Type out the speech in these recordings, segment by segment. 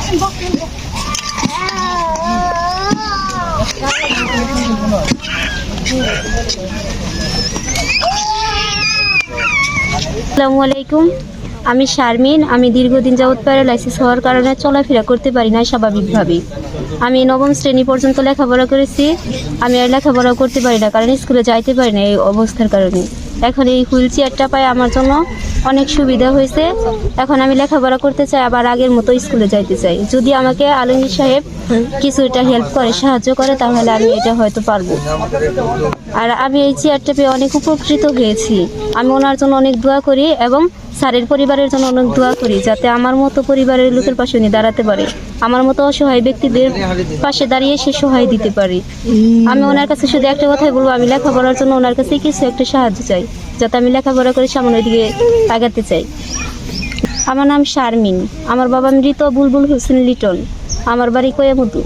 আসসালামু আলাইকুম, আমি শারমিন। আমি দীর্ঘদিন যাবৎ প্যারালাইসিস হওয়ার কারণে চলাফেরা করতে পারি না স্বাভাবিকভাবে। আমি নবম শ্রেণী পর্যন্ত লেখাপড়া করেছি। আমি আর লেখাপড়া করতে পারি না, কারণ স্কুলে যাইতে পারি না এই অবস্থার কারণে। এখন এই হুইল চেয়ারটা পাই আমার জন্য অনেক সুবিধা হয়েছে। এখন আমি লেখাপড়া করতে চাই, আবার আগের মতো স্কুলে যাইতে চাই। যদি আমাকে আলমগীর সাহেব কিছুটা হেল্প করে, সাহায্য করে, তাহলে আমি এটা হয়তো পারবো। আর আমি এই চেয়ারটা পেয়ে অনেক উপকৃত হয়েছি। আমি ওনার জন্য অনেক দোয়া করি এবং স্যারের পরিবারের জন্য অনেক দোয়া করি, যাতে আমার মতো পরিবারের লোকের পাশে উনি দাঁড়াতে পারে, আমার মতো অসহায় ব্যক্তিদের পাশে দাঁড়িয়ে সে সহায় দিতে পারে। আমি ওনার কাছে শুধু একটা কথাই বলবো, আমি লেখাপড়ার জন্য ওনার কাছে কিছু একটা সাহায্য চাই, যাতে আমি লেখাপড়া করে সামনের দিকে আগাতে চাই। আমার নাম শারমিন। আমার বাবা মৃত বুলবুল হোসেন লিটন। আমার বাড়ি কোয়ামুদু।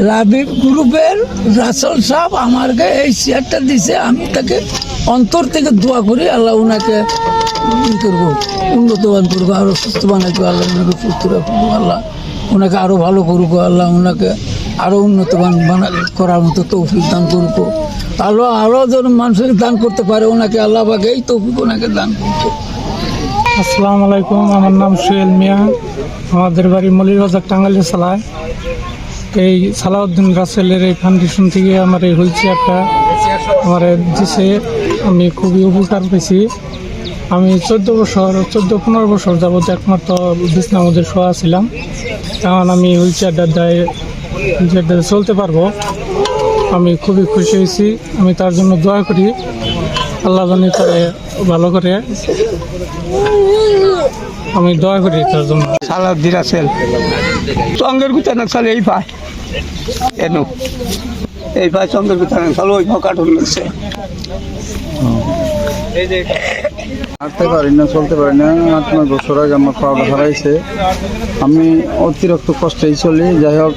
রাবিব গ্রুপের রাসেল সাহেব আমাকে এই চেয়ারটা দিছে। আমি তাকে অন্তর থেকে দোয়া করি, আল্লাহ ওনাকে করবো, উন্নতবান করবো, আরো সুস্থ বানাইবো, আল্লাহ ওনাকে সুস্থ রাখবো, আল্লাহ ওনাকে আরো ভালো করবো, আল্লাহ ওনাকে আরো উন্নতবান করার মতো তৌফিক দান করবো। আল্লাহ আরো যেন মানুষকে দান করতে পারে, ওনাকে আল্লাহ পাকে এই তৌফিক ওনাকে দান করবো। আসসালামু আলাইকুম, আমার নাম সোহেল মিয়া। আমাদের বাড়ি মলিরবাজার টাঙ্গাইলের সালায়। এই সালাউদ্দিন রাসেলের এই ফাউন্ডেশন থেকে আমার এই হুইল চেয়ারটা আমার দিছে। আমি খুবই উপকার পেয়েছি। আমি 14-15 বছর যাবত একমাত্র বিছনার মধ্যে শোয়া ছিলাম। এখন আমি হুইল চেয়ারটা চলতে পারবো। আমি খুবই খুশি হয়েছি। আমি তার জন্য দোয়া করি, আল্লাহ জানি তারে ভালো করে। আমি দোয়া করি তার জন্য। সালাউদ্দিন রাসেল সঙ্গের গুতা না চলে এই পায় এনো এই পায় সঙ্গের গুতা না চলো ওই কার্টুন লাগছে। হাঁটতে পারি না, চলতে পারি না। 8-9 বছর আগে আমার পাওয়াটা হারাইছে। আমি অতিরিক্ত কষ্টেই চলি। যাই হোক,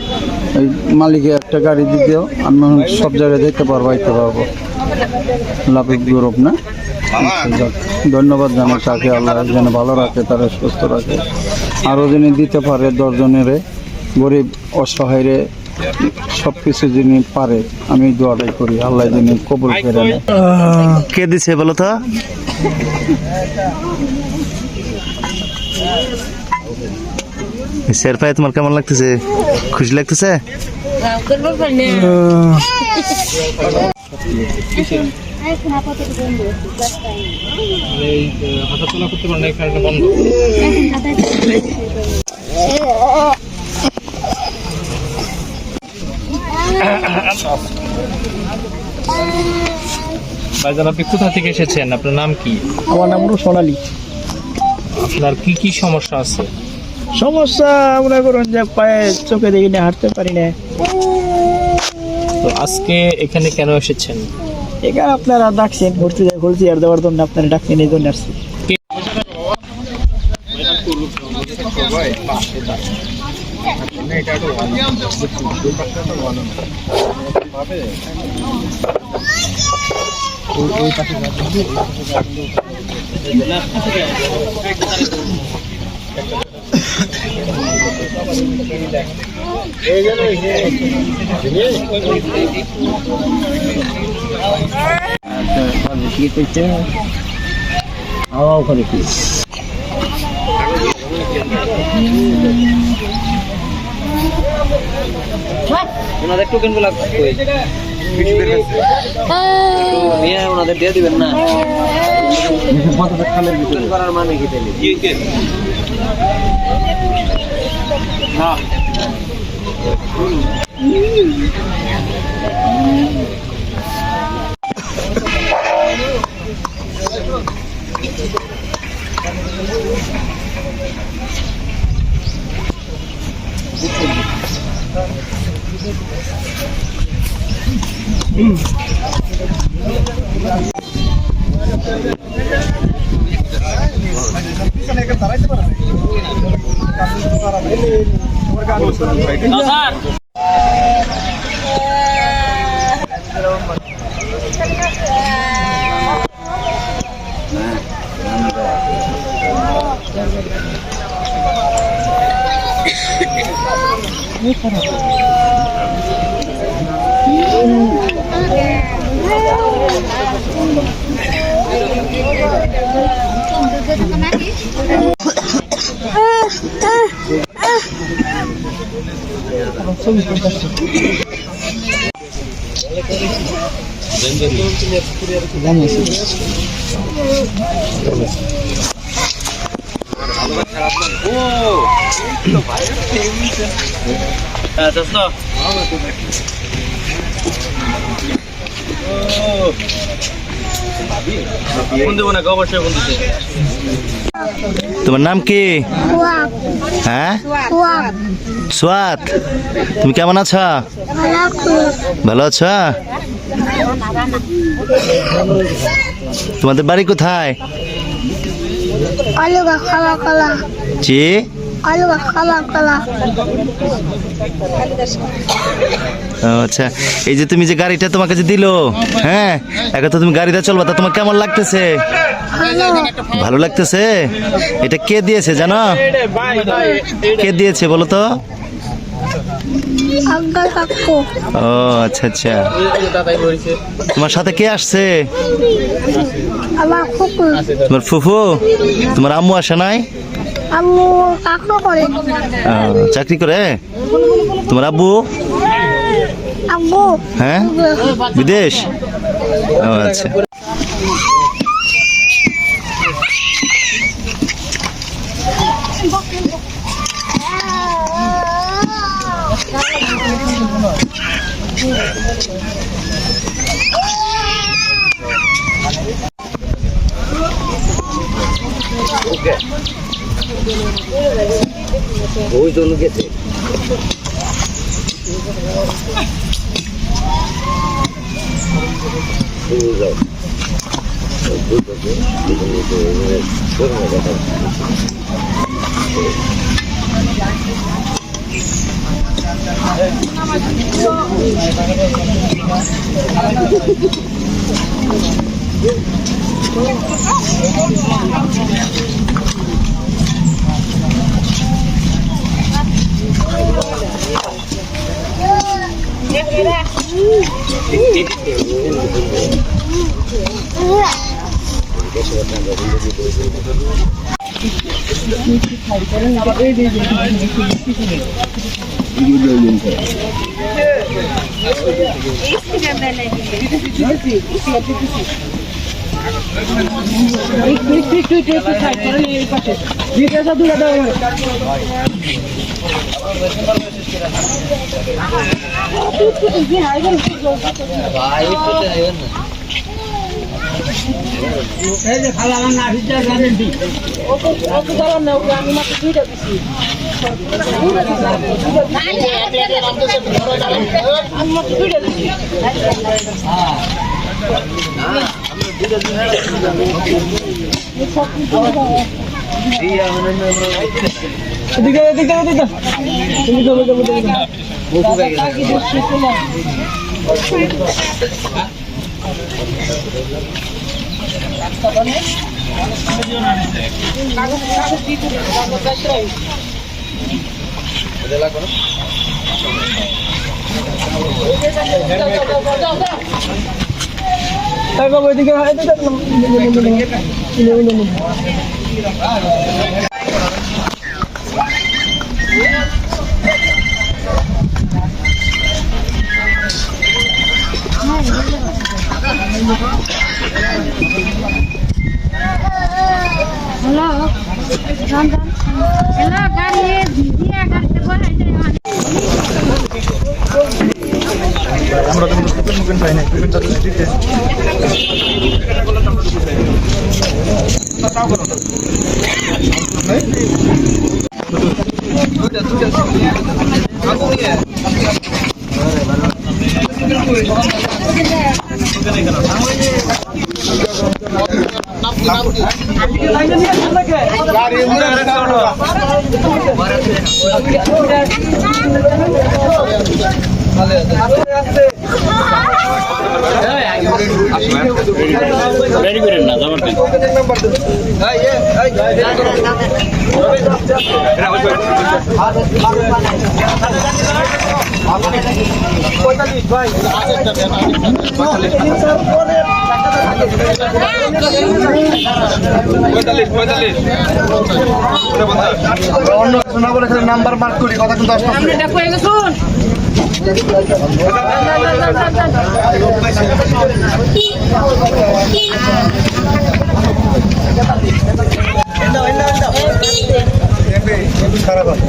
এই মালিকে একটা গাড়ি দিতেও আমি সব জায়গায় যেতে পারবো, আইতে পারবো। লাভিক গৌরব না, ধন্যবাদ জানাই তাকে। আল্লাহ যেন ভালো রাখে, তারা সুস্থ রাখে, আরও যিনি দিতে পারে 10 জনেরে, গরিব অসহায়রে সব কিছু যিনি পারে, আমি দোয়াটাই করি, আল্লাহ যিনি কবুল করে নেয়। কে দিছে বলো তো? স্যার পায়ে তোমার কেমন লাগতেছে? খুশি লাগতেছে? ভাইজান, আপনি কোথা থেকে এসেছেন? আপনার নাম কি? আমার নাম হলো সোনালী। আপনার কি কি সমস্যা আছে? সমস্যা মনে করুন যে পায়ে চোখে দেখি না, হাঁটতে পারি না। তো আজকে এখানে কেন এসেছেন? এখানে আপনারা ডাকছেন ঘুরতে যাই, ঘুরতে আর দেওয়ার জন্য আপনারা ডাকছেন, এই জন্য আসছি। ওনাদের টোকেন গুলা ওনাদের দিয়ে দিবেন না, করার মানে কি না? তোমার নাম কি? হ্যাঁ, সোয়াত। তুমি কেমন আছো? ভালো আছো? তোমাদের বাড়ি কোথায়? জি, ও আচ্ছা। এই যে তুমি যে গাড়িটা তোমাকে যে দিল, হ্যাঁ, এখন তো তুমি গাড়িতে চলবা, তা তোমার কেমন লাগতেছে? ভালো লাগতেছে? এটা কে দিয়েছে জানো? কে দিয়েছে বলো তো? ও আচ্ছা আচ্ছা। তোমার সাথে কে আসছে? তোমার ফুফু? তোমার আম্মু আসে নাই? আম্মু কাকু করে। চাকরি করে? তোমার আব্বু? আব্বু হ্যাঁ, বিদেশ। ও আচ্ছা। গাড়ি রেডি করেন না জমা দেন। নাম্বার মার্ক করি কথা কিন্তু খারাপ আছে